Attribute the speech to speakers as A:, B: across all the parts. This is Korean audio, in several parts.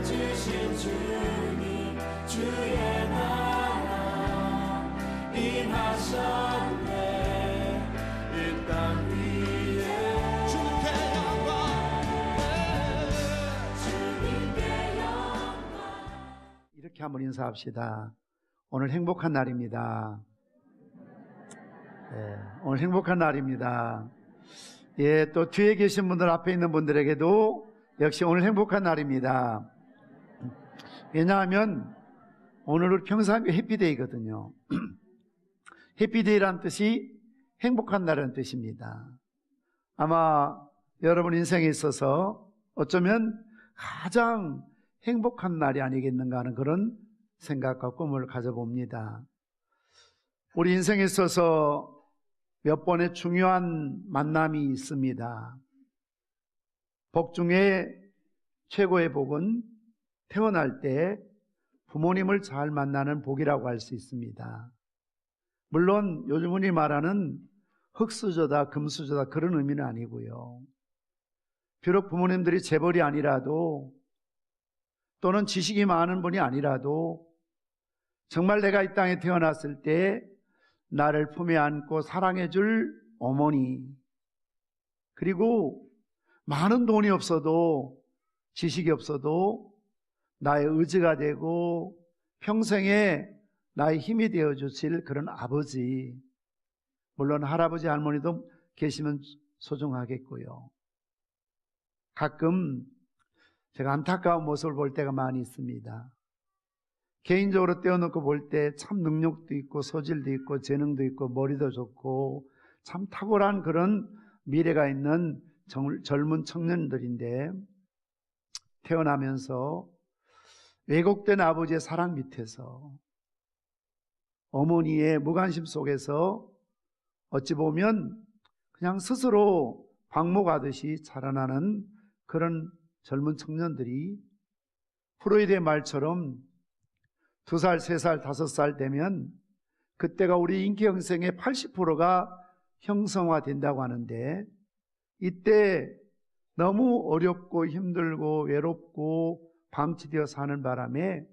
A: 주신 주님 주의 나라 임하셨네. 이 땅 위에 주님께 영광.
B: 이렇게 한번 인사합시다. 오늘 행복한 날입니다. 오늘 행복한 날입니다. 예, 또 뒤에 계신 분들, 앞에 있는 분들에게도 역시 오늘 행복한 날입니다. 왜냐하면 오늘은 평상교 해피데이거든요. 해피데이란 뜻이 행복한 날이라는 뜻입니다. 아마 여러분 인생에 있어서 어쩌면 가장 행복한 날이 아니겠는가 하는 그런 생각과 꿈을 가져봅니다. 우리 인생에 있어서 몇 번의 중요한 만남이 있습니다. 복 중에 최고의 복은 태어날 때 부모님을 잘 만나는 복이라고 할 수 있습니다. 물론 요즘 흔히 말하는 흙수저다 금수저다 그런 의미는 아니고요. 비록 부모님들이 재벌이 아니라도 또는 지식이 많은 분이 아니라도 정말 내가 이 땅에 태어났을 때 나를 품에 안고 사랑해 줄 어머니, 그리고 많은 돈이 없어도 지식이 없어도 나의 의지가 되고 평생에 나의 힘이 되어 주실 그런 아버지, 물론 할아버지 할머니도 계시면 소중하겠고요. 가끔 제가 안타까운 모습을 볼 때가 많이 있습니다. 개인적으로 떼어놓고 볼 때 참 능력도 있고 소질도 있고 재능도 있고 머리도 좋고 참 탁월한 그런 미래가 있는 젊은 청년들인데 태어나면서 왜곡된 아버지의 사랑 밑에서 어머니의 무관심 속에서 어찌 보면 그냥 스스로 방목하듯이 자라나는 그런 젊은 청년들이 프로이드의 말처럼 2살, 3살, 5살 되면 그때가 우리 인기 형성의 80%가 형성화된다고 하는데 이때 너무 어렵고 힘들고 외롭고 방치되어 사는 바람에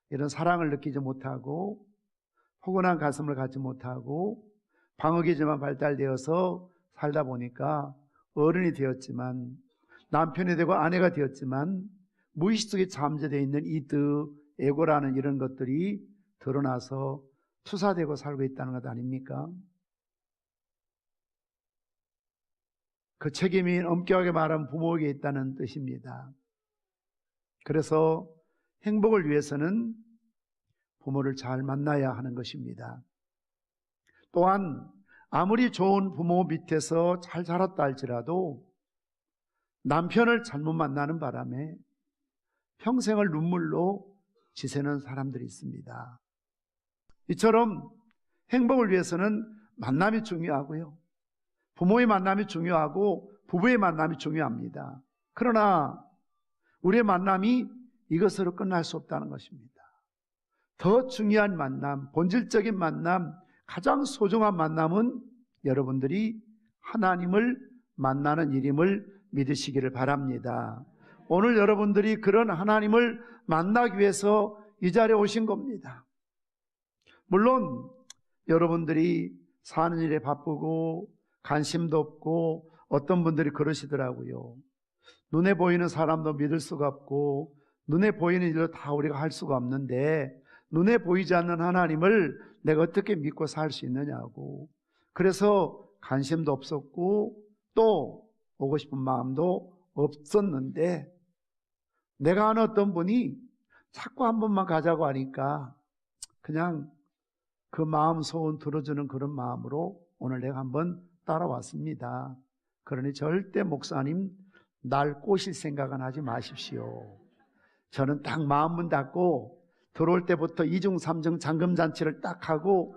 B: 이런 사랑을 느끼지 못하고 포근한 가슴을 갖지 못하고 방어기제만 발달되어서 살다 보니까 어른이 되었지만 남편이 되고 아내가 되었지만 무의식 속에 잠재되어 있는 이득, 에고라는 이런 것들이 드러나서 투사되고 살고 있다는 것 아닙니까? 그 책임이 엄격하게 말하면 부모에게 있다는 뜻입니다. 그래서 행복을 위해서는 부모를 잘 만나야 하는 것입니다. 또한 아무리 좋은 부모 밑에서 잘 자랐다 할지라도 남편을 잘못 만나는 바람에 평생을 눈물로 지새는 사람들이 있습니다. 이처럼 행복을 위해서는 만남이 중요하고요. 부모의 만남이 중요하고 부부의 만남이 중요합니다. 그러나 우리의 만남이 이것으로 끝날 수 없다는 것입니다. 더 중요한 만남, 본질적인 만남, 가장 소중한 만남은 여러분들이 하나님을 만나는 일임을 믿으시기를 바랍니다. 오늘 여러분들이 그런 하나님을 만나기 위해서 이 자리에 오신 겁니다. 물론 여러분들이 사는 일에 바쁘고 관심도 없고 어떤 분들이 그러시더라고요. 눈에 보이는 사람도 믿을 수가 없고 눈에 보이는 일도 다 우리가 할 수가 없는데 눈에 보이지 않는 하나님을 내가 어떻게 믿고 살 수 있느냐고. 그래서 관심도 없었고 또 오고 싶은 마음도 없었는데 내가 아는 어떤 분이 자꾸 한 번만 가자고 하니까 그냥 그 마음 소원 들어주는 그런 마음으로 오늘 내가 한번 따라왔습니다. 그러니 절대 목사님 날 꼬실 생각은 하지 마십시오. 저는 딱 마음문 닫고 들어올 때부터 2중 3중 잠금잔치를 딱 하고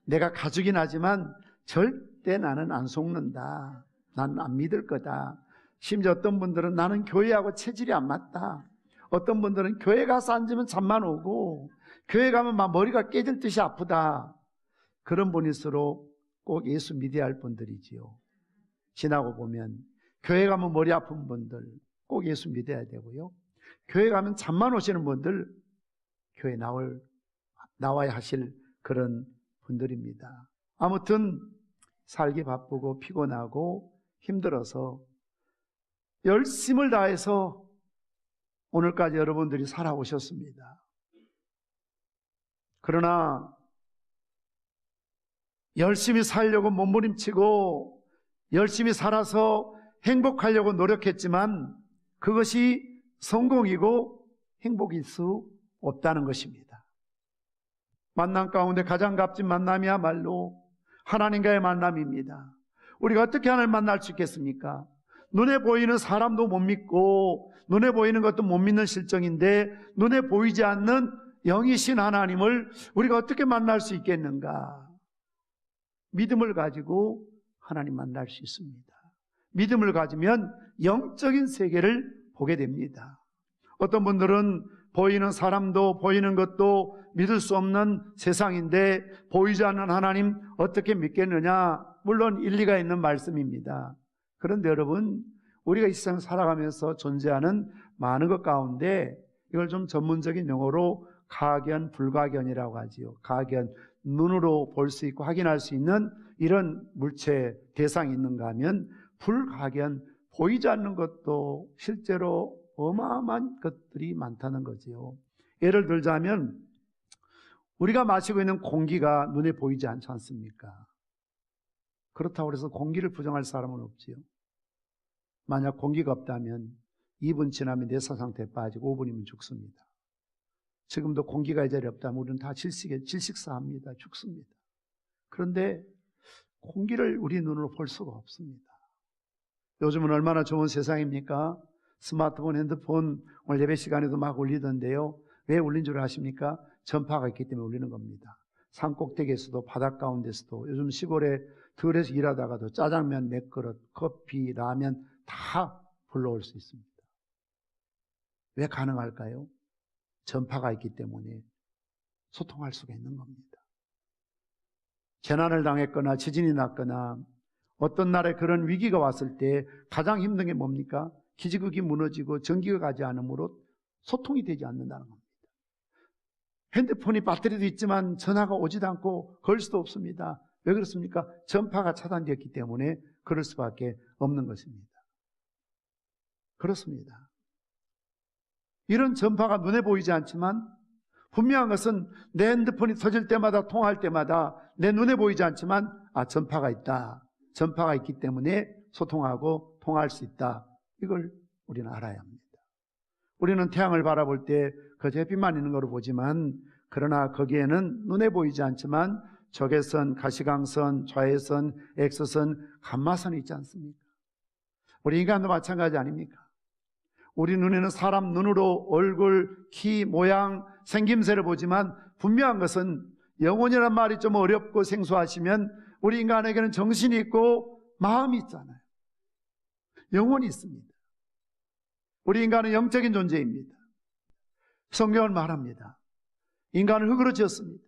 B: 내가 가죽이 나지만 절대 나는 안 속는다. 난 안 믿을 거다. 심지어 어떤 분들은 나는 교회하고 체질이 안 맞다. 어떤 분들은 교회 가서 앉으면 잠만 오고 교회 가면 막 머리가 깨질 듯이 아프다. 그런 분일수록 꼭 예수 믿어야 할 분들이지요. 지나고 보면 교회 가면 머리 아픈 분들 꼭 예수 믿어야 되고요. 교회 가면 잠만 오시는 분들 교회 나와야 하실 그런 분들입니다. 아무튼 살기 바쁘고 피곤하고 힘들어서 열심을 다해서 오늘까지 여러분들이 살아오셨습니다. 그러나 열심히 살려고 몸부림치고 열심히 살아서 행복하려고 노력했지만 그것이 성공이고 행복일 수 없다는 것입니다. 만남 가운데 가장 값진 만남이야말로 하나님과의 만남입니다. 우리가 어떻게 하나님을 만날 수 있겠습니까? 눈에 보이는 사람도 못 믿고 눈에 보이는 것도 못 믿는 실정인데 눈에 보이지 않는 영이신 하나님을 우리가 어떻게 만날 수 있겠는가? 믿음을 가지고 하나님 만날 수 있습니다. 믿음을 가지면 영적인 세계를 보게 됩니다. 어떤 분들은 보이는 사람도 보이는 것도 믿을 수 없는 세상인데 보이지 않는 하나님 어떻게 믿겠느냐? 물론 일리가 있는 말씀입니다. 그런데 여러분, 우리가 이 세상 살아가면서 존재하는 많은 것 가운데 이걸 좀 전문적인 용어로 가견, 불가견이라고 하지요. 가견, 눈으로 볼 수 있고 확인할 수 있는 이런 물체 대상이 있는가 하면 불가견, 보이지 않는 것도 실제로 어마어마한 것들이 많다는 거지요. 예를 들자면 우리가 마시고 있는 공기가 눈에 보이지 않지 않습니까? 그렇다고 해서 공기를 부정할 사람은 없지요. 만약 공기가 없다면 2분 지나면 내사 상태에 빠지고 5분이면 죽습니다. 지금도 공기가 이 자리에 없다면 우리는 다 질식사합니다. 죽습니다. 그런데 공기를 우리 눈으로 볼 수가 없습니다. 요즘은 얼마나 좋은 세상입니까? 스마트폰, 핸드폰 오늘 예배 시간에도 막 울리던데요. 왜 울린 줄 아십니까? 전파가 있기 때문에 울리는 겁니다. 산 꼭대기에서도 바닷 가운데서도 요즘 시골에 들에서 일하다가도 짜장면 몇 그릇, 커피, 라면 다 불러올 수 있습니다. 왜 가능할까요? 전파가 있기 때문에 소통할 수가 있는 겁니다. 재난을 당했거나 지진이 났거나 어떤 날에 그런 위기가 왔을 때 가장 힘든 게 뭡니까? 기지국이 무너지고 전기가 가지 않으므로 소통이 되지 않는다는 겁니다. 핸드폰이 배터리도 있지만 전화가 오지도 않고 걸 수도 없습니다. 왜 그렇습니까? 전파가 차단되었기 때문에 그럴 수밖에 없는 것입니다. 그렇습니다. 이런 전파가 눈에 보이지 않지만 분명한 것은 내 핸드폰이 터질 때마다 통화할 때마다 내 눈에 보이지 않지만 전파가 있다. 전파가 있기 때문에 소통하고 통화할 수 있다. 이걸 우리는 알아야 합니다. 우리는 태양을 바라볼 때 그 햇빛만 있는 걸로 보지만 그러나 거기에는 눈에 보이지 않지만 적외선, 가시광선, 좌회선, X선, 감마선이 있지 않습니까? 우리 인간도 마찬가지 아닙니까? 우리 눈에는 사람 눈으로 얼굴, 키, 모양, 생김새를 보지만 분명한 것은 영혼이란 말이 좀 어렵고 생소하시면 우리 인간에게는 정신이 있고 마음이 있잖아요. 영혼이 있습니다. 우리 인간은 영적인 존재입니다. 성경은 말합니다. 인간을 흙으로 지었습니다.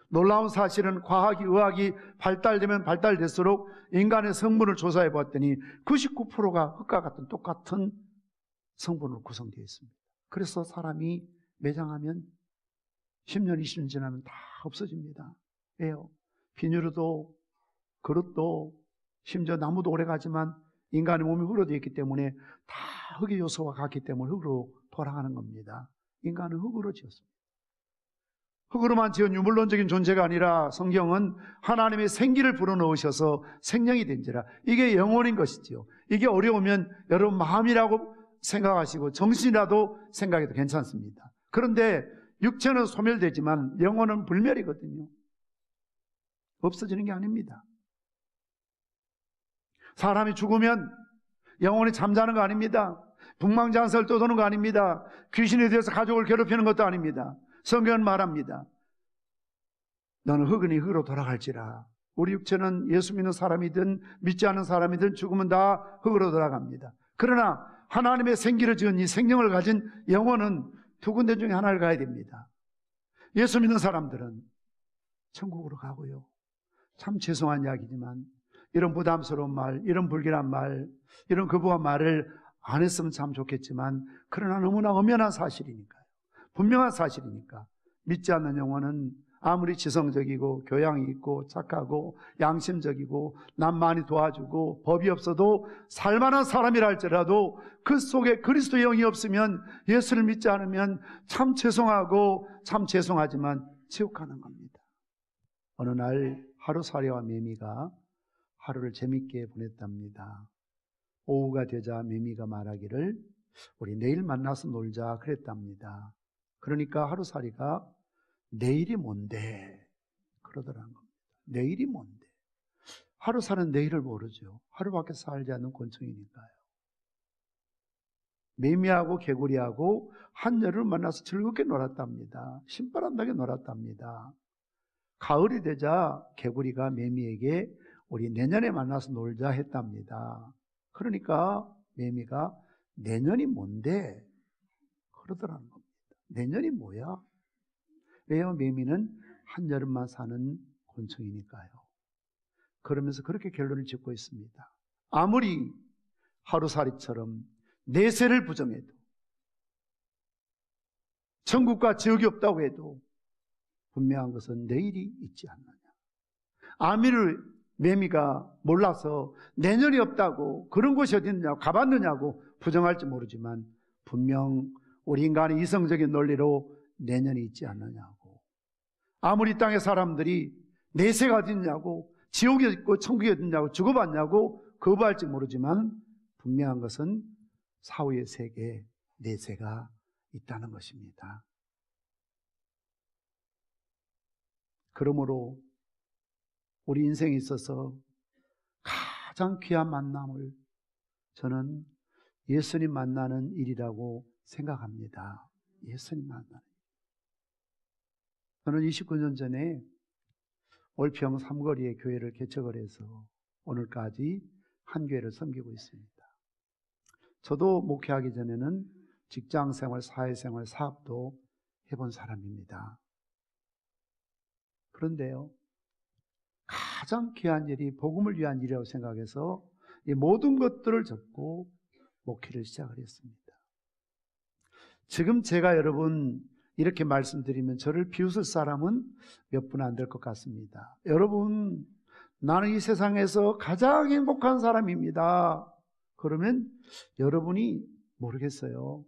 B: 놀라운 사실은 과학이, 의학이 발달되면 발달될수록 인간의 성분을 조사해 봤더니 99%가 흙과 같은 똑같은 성분으로 구성되어 있습니다. 그래서 사람이 매장하면 10년, 20년 지나면 다 없어집니다. 왜요? 비닐도 그릇도 심지어 나무도 오래가지만 인간의 몸이 흙으로 되어 있기 때문에 다 흙의 요소가 같기 때문에 흙으로 돌아가는 겁니다. 인간은 흙으로 지었습니다. 흙으로만 지은 유물론적인 존재가 아니라 성경은 하나님의 생기를 불어넣으셔서 생명이 된지라. 이게 영혼인 것이지요. 이게 어려우면 여러분 마음이라고 생각하시고 정신이라도 생각해도 괜찮습니다. 그런데 육체는 소멸되지만 영혼은 불멸이거든요. 없어지는 게 아닙니다. 사람이 죽으면 영혼이 잠자는 거 아닙니다. 북망장사를 떠도는 거 아닙니다. 귀신이 되어서 가족을 괴롭히는 것도 아닙니다. 성경은 말합니다. 너는 흙이니 흙으로 돌아갈지라. 우리 육체는 예수 믿는 사람이든 믿지 않는 사람이든 죽으면 다 흙으로 돌아갑니다. 그러나 하나님의 생기를 지은 이 생명을 가진 영혼은 두 군데 중에 하나를 가야 됩니다. 예수 믿는 사람들은 천국으로 가고요. 참 죄송한 이야기지만 이런 부담스러운 말, 이런 불길한 말, 이런 거부한 말을 안 했으면 참 좋겠지만 그러나 너무나 엄연한 사실이니까요. 분명한 사실이니까 믿지 않는 영혼은 아무리 지성적이고 교양이 있고 착하고 양심적이고 남 많이 도와주고 법이 없어도 살만한 사람이라 할지라도 그 속에 그리스도의 영이 없으면, 예수를 믿지 않으면 참 죄송하고 참 죄송하지만 지옥 가는 겁니다. 어느 날 하루살이와 매미가 하루를 재밌게 보냈답니다. 오후가 되자 매미가 말하기를 우리 내일 만나서 놀자 그랬답니다. 그러니까 하루살이가 내일이 뭔데 그러더라는 겁니다. 내일이 뭔데. 하루살은 내일을 모르죠. 하루밖에 살지 않는 곤충이니까요. 매미하고 개구리하고 한여름을 만나서 즐겁게 놀았답니다. 신바람나게 놀았답니다. 가을이 되자 개구리가 매미에게 우리 내년에 만나서 놀자 했답니다. 그러니까 매미가 내년이 뭔데 그러더라는 겁니다. 내년이 뭐야? 왜요? 매미는 한여름만 사는 곤충이니까요. 그러면서 그렇게 결론을 짓고 있습니다. 아무리 하루살이처럼 내세를 부정해도, 천국과 지옥이 없다고 해도 분명한 것은 내일이 있지 않느냐. 아미를 매미가 몰라서 내년이 없다고, 그런 곳이 어디 있느냐고, 가봤느냐고 부정할지 모르지만 분명 우리 인간의 이성적인 논리로 내년이 있지 않느냐고, 아무리 땅의 사람들이 내세가 어디 있냐고, 지옥이 있고 천국이 어디 있냐고 주고받냐고 거부할지 모르지만 분명한 것은 사후의 세계에 내세가 있다는 것입니다. 그러므로 우리 인생에 있어서 가장 귀한 만남을 저는 예수님 만나는 일이라고 생각합니다. 예수님 만나는 일. 저는 29년 전에 올평 삼거리에 교회를 개척을 해서 오늘까지 한 교회를 섬기고 있습니다. 저도 목회하기 전에는 직장생활, 사회생활, 사업도 해본 사람입니다. 그런데요, 가장 귀한 일이 복음을 위한 일이라고 생각해서 이 모든 것들을 접고 목회를 시작을 했습니다. 지금 제가 여러분 이렇게 말씀드리면 저를 비웃을 사람은 몇 분 안 될 것 같습니다. 여러분, 나는 이 세상에서 가장 행복한 사람입니다. 그러면 여러분이 모르겠어요.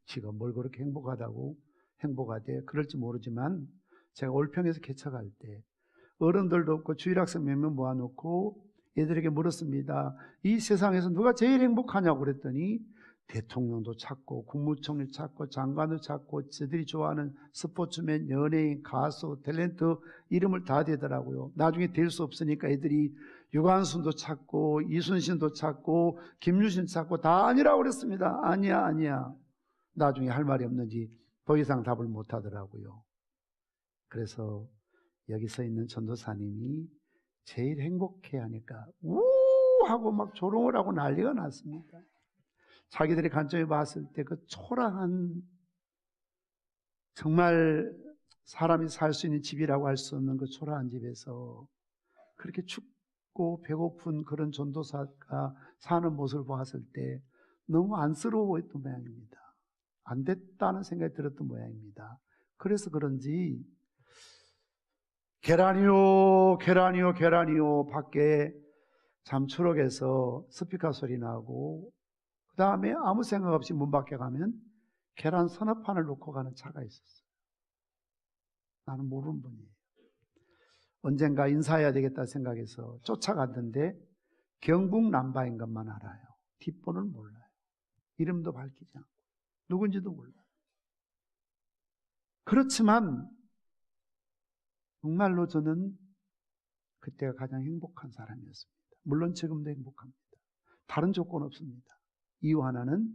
B: 지가 뭘 그렇게 행복하대. 그럴지 모르지만 제가 올평에서 개척할 때 어른들도 없고 주일학생 몇 명 모아놓고 애들에게 물었습니다. 이 세상에서 누가 제일 행복하냐고 그랬더니 대통령도 찾고 국무총리 찾고 장관도 찾고 저들이 좋아하는 스포츠맨, 연예인, 가수, 탤런트 이름을 다 대더라고요. 나중에 될 수 없으니까 애들이 유관순도 찾고 이순신도 찾고 김유신 찾고 다 아니라고 그랬습니다. 아니야. 나중에 할 말이 없는지 더 이상 답을 못 하더라고요. 그래서 여기 서 있는 전도사님이 제일 행복해 하니까 우 하고 막 조롱을 하고 난리가 났습니다. 자기들이 관점에 봤을 때 그 초라한, 정말 사람이 살 수 있는 집이라고 할 수 없는 그 초라한 집에서 그렇게 춥고 배고픈 그런 전도사가 사는 모습을 보았을 때 너무 안쓰러워 보였던 모양입니다. 안 됐다는 생각이 들었던 모양입니다. 그래서 그런지 계란이요 밖에 잠추럭에서 스피커 소리 나고, 그 다음에 아무 생각 없이 문 밖에 가면 계란 서너 판을 놓고 가는 차가 있었어요. 나는 모르는 분이에요. 언젠가 인사해야 되겠다 생각해서 쫓아갔는데 경북 남바인 것만 알아요. 뒷번호는 몰라요. 이름도 밝히지 않고 누군지도 몰라요. 그렇지만 정말로 저는 그때가 가장 행복한 사람이었습니다. 물론 지금도 행복합니다. 다른 조건 없습니다. 이유 하나는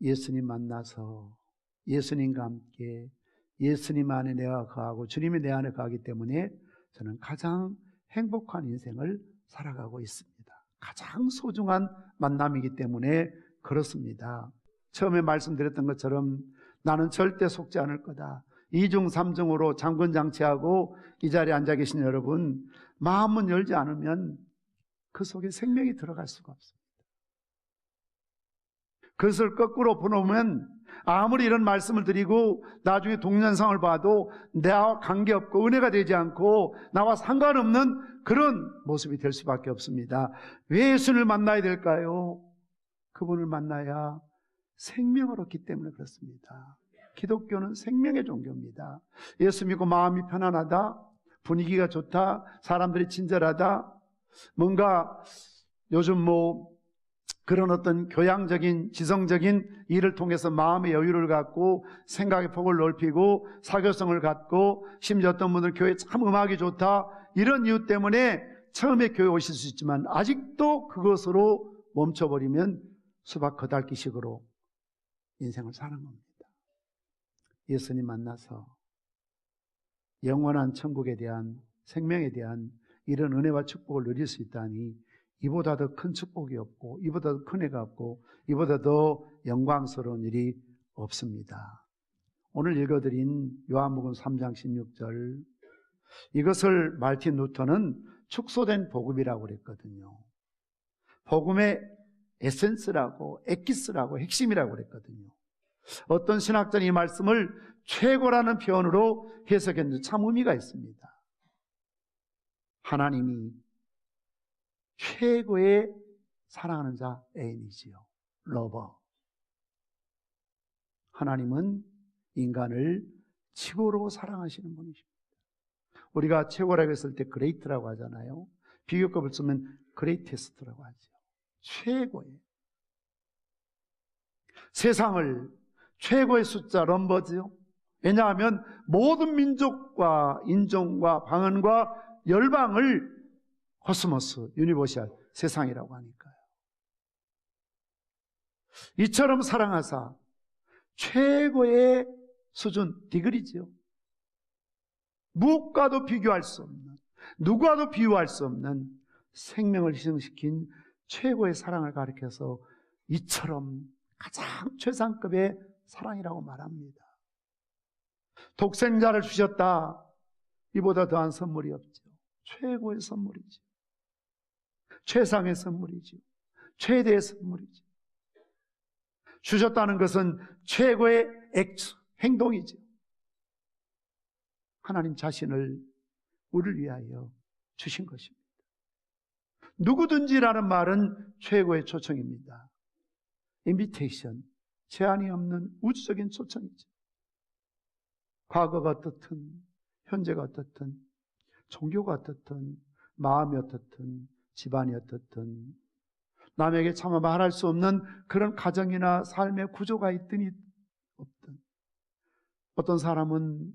B: 예수님 만나서 예수님과 함께 예수님 안에 내가 거하고 주님이 내 안에 거하기 때문에 저는 가장 행복한 인생을 살아가고 있습니다. 가장 소중한 만남이기 때문에 그렇습니다. 처음에 말씀드렸던 것처럼 나는 절대 속지 않을 거다. 2중 3중으로 장군장치하고 이 자리에 앉아 계신 여러분, 마음은 열지 않으면 그 속에 생명이 들어갈 수가 없습니다. 그것을 거꾸로 보놓으면 아무리 이런 말씀을 드리고 나중에 동년상을 봐도 나와 관계없고 은혜가 되지 않고 나와 상관없는 그런 모습이 될 수밖에 없습니다. 왜 예수를 만나야 될까요? 그분을 만나야 생명을 얻기 때문에 그렇습니다. 기독교는 생명의 종교입니다. 예수 믿고 마음이 편안하다, 분위기가 좋다, 사람들이 친절하다, 뭔가 요즘 그런 어떤 교양적인 지성적인 일을 통해서 마음의 여유를 갖고 생각의 폭을 넓히고 사교성을 갖고 심지어 어떤 분들은 교회 참 음악이 좋다 이런 이유 때문에 처음에 교회 오실 수 있지만 아직도 그것으로 멈춰버리면 수박 거달기식으로 인생을 사는 겁니다. 예수님 만나서 영원한 천국에 대한 생명에 대한 이런 은혜와 축복을 누릴 수 있다니 이보다 더 큰 축복이 없고 이보다 더 큰 애가 없고 이보다 더 영광스러운 일이 없습니다. 오늘 읽어드린 요한복음 3장 16절 이것을 말틴 루터는 축소된 복음이라고 그랬거든요. 복음의 에센스라고 엑기스라고 핵심이라고 그랬거든요. 어떤 신학자는 이 말씀을 최고라는 표현으로 해석했는데 참 의미가 있습니다. 하나님이 최고의 사랑하는 자 애인이지요. 러버. 하나님은 인간을 최고로 사랑하시는 분이십니다. 우리가 최고라고 했을 때 그레이트라고 하잖아요. 비교급을 쓰면 그레이테스트라고 하죠. 최고의. 세상을 최고의 숫자 넘버지요. 왜냐하면 모든 민족과 인종과 방언과 열방을 코스모스, 유니버셜, 세상이라고 하니까요. 이처럼 사랑하사 최고의 수준, 디그리지요. 무엇과도 비교할 수 없는, 누구와도 비유할 수 없는 생명을 희생시킨 최고의 사랑을 가리켜서 이처럼 가장 최상급의 사랑이라고 말합니다. 독생자를 주셨다. 이보다 더한 선물이 없죠. 최고의 선물이죠. 최상의 선물이죠. 최대의 선물이죠. 주셨다는 것은 최고의 액트, 행동이죠. 하나님 자신을 우리를 위하여 주신 것입니다. 누구든지라는 말은 최고의 초청입니다. 인비테이션, 제한이 없는 우주적인 초청이죠. 과거가 어떻든, 현재가 어떻든, 종교가 어떻든, 마음이 어떻든, 집안이 어떻든, 남에게 차마 말할 수 없는 그런 가정이나 삶의 구조가 있든 없든, 어떤 사람은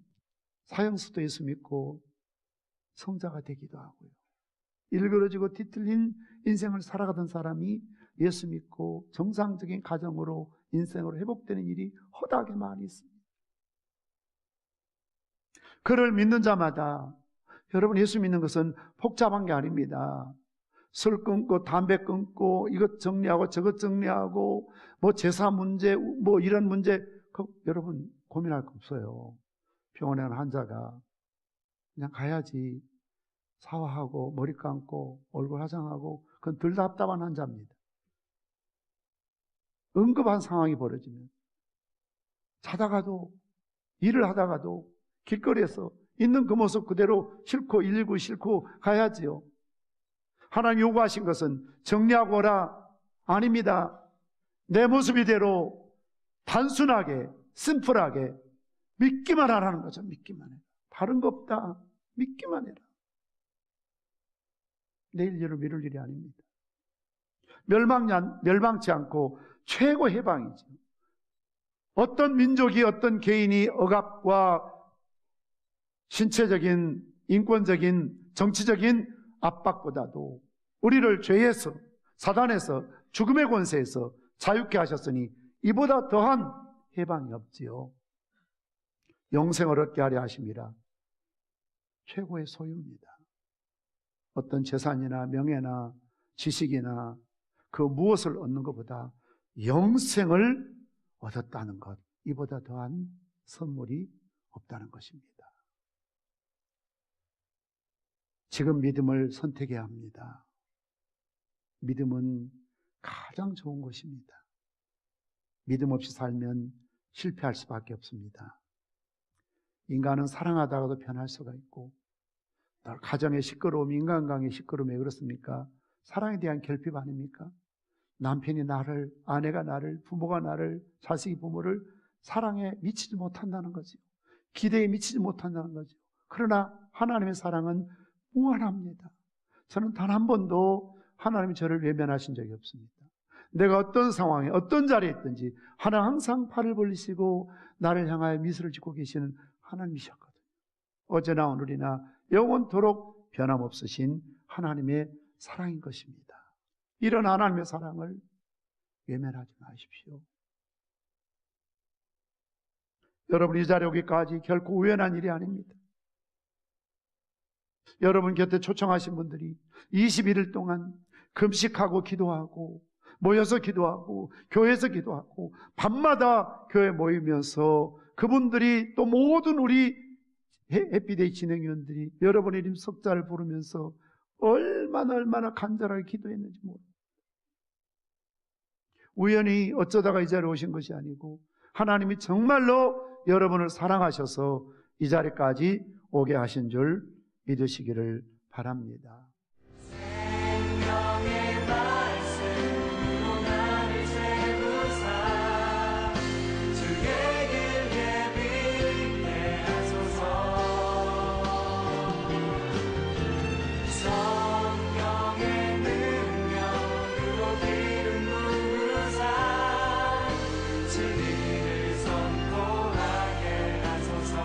B: 사형수도 예수 믿고 성자가 되기도 하고요. 일그러지고 뒤틀린 인생을 살아가던 사람이 예수 믿고 정상적인 가정으로 인생으로 회복되는 일이 허다하게 많이 있습니다. 그를 믿는 자마다 여러분 예수 믿는 것은 복잡한 게 아닙니다. 술 끊고 담배 끊고 이것 정리하고 저것 정리하고 제사 문제 이런 문제 여러분 고민할 거 없어요. 병원에 간 환자가 그냥 가야지 샤워하고 머리 감고 얼굴 화장하고 그건 덜 답답한 환자입니다. 응급한 상황이 벌어지면 자다가도 일을 하다가도 길거리에서 있는 그 모습 그대로 싫고 119 싫고 가야지요. 하나님 요구하신 것은 정리하고 오라. 아닙니다. 내 모습 이대로 단순하게 심플하게 믿기만 하라는 거죠. 믿기만 해라. 다른 거 없다. 믿기만 해라. 내일 일을 미룰 일이 아닙니다. 멸망치 않고 최고 해방이죠. 어떤 민족이 어떤 개인이 억압과 신체적인 인권적인 정치적인 압박보다도 우리를 죄에서 사단에서 죽음의 권세에서 자유케 하셨으니 이보다 더한 해방이 없지요. 영생을 얻게 하려 하심이라. 최고의 소유입니다. 어떤 재산이나 명예나 지식이나 그 무엇을 얻는 것보다 영생을 얻었다는 것, 이보다 더한 선물이 없다는 것입니다. 지금 믿음을 선택해야 합니다. 믿음은 가장 좋은 것입니다. 믿음 없이 살면 실패할 수밖에 없습니다. 인간은 사랑하다가도 변할 수가 있고, 가정의 시끄러움, 인간관계의 시끄러움이 왜 그렇습니까? 사랑에 대한 결핍 아닙니까? 남편이 나를, 아내가 나를, 부모가 나를, 자식이 부모를 사랑에 미치지 못한다는 거죠. 기대에 미치지 못한다는 거죠. 그러나 하나님의 사랑은 무한합니다. 저는 단 한 번도 하나님이 저를 외면하신 적이 없습니다. 내가 어떤 상황에, 어떤 자리에 있든지 하나님 항상 팔을 벌리시고 나를 향하여 미소를 짓고 계시는 하나님이셨거든요. 어제나 오늘이나 영원토록 변함없으신 하나님의 사랑인 것입니다. 이런 하나님의 사랑을 외면하지 마십시오. 여러분, 이 자리에 오기까지 결코 우연한 일이 아닙니다. 여러분 곁에 초청하신 분들이 21일 동안 금식하고 기도하고 모여서 기도하고 교회에서 기도하고 밤마다 교회 모이면서 그분들이 또 모든 우리 해피데이 진행위원들이 여러분의 이름 석자를 부르면서 얼마나 간절하게 기도했는지 모릅니다. 우연히 어쩌다가 이 자리에 오신 것이 아니고 하나님이 정말로 여러분을 사랑하셔서 이 자리까지 오게 하신 줄 믿으시기를 바랍니다.
A: 생명의 말씀으로 나를 세우사 주의 길 예비케 하소서. 성령의 능력으로 길을 부으사 진리를 선포하게 하소서.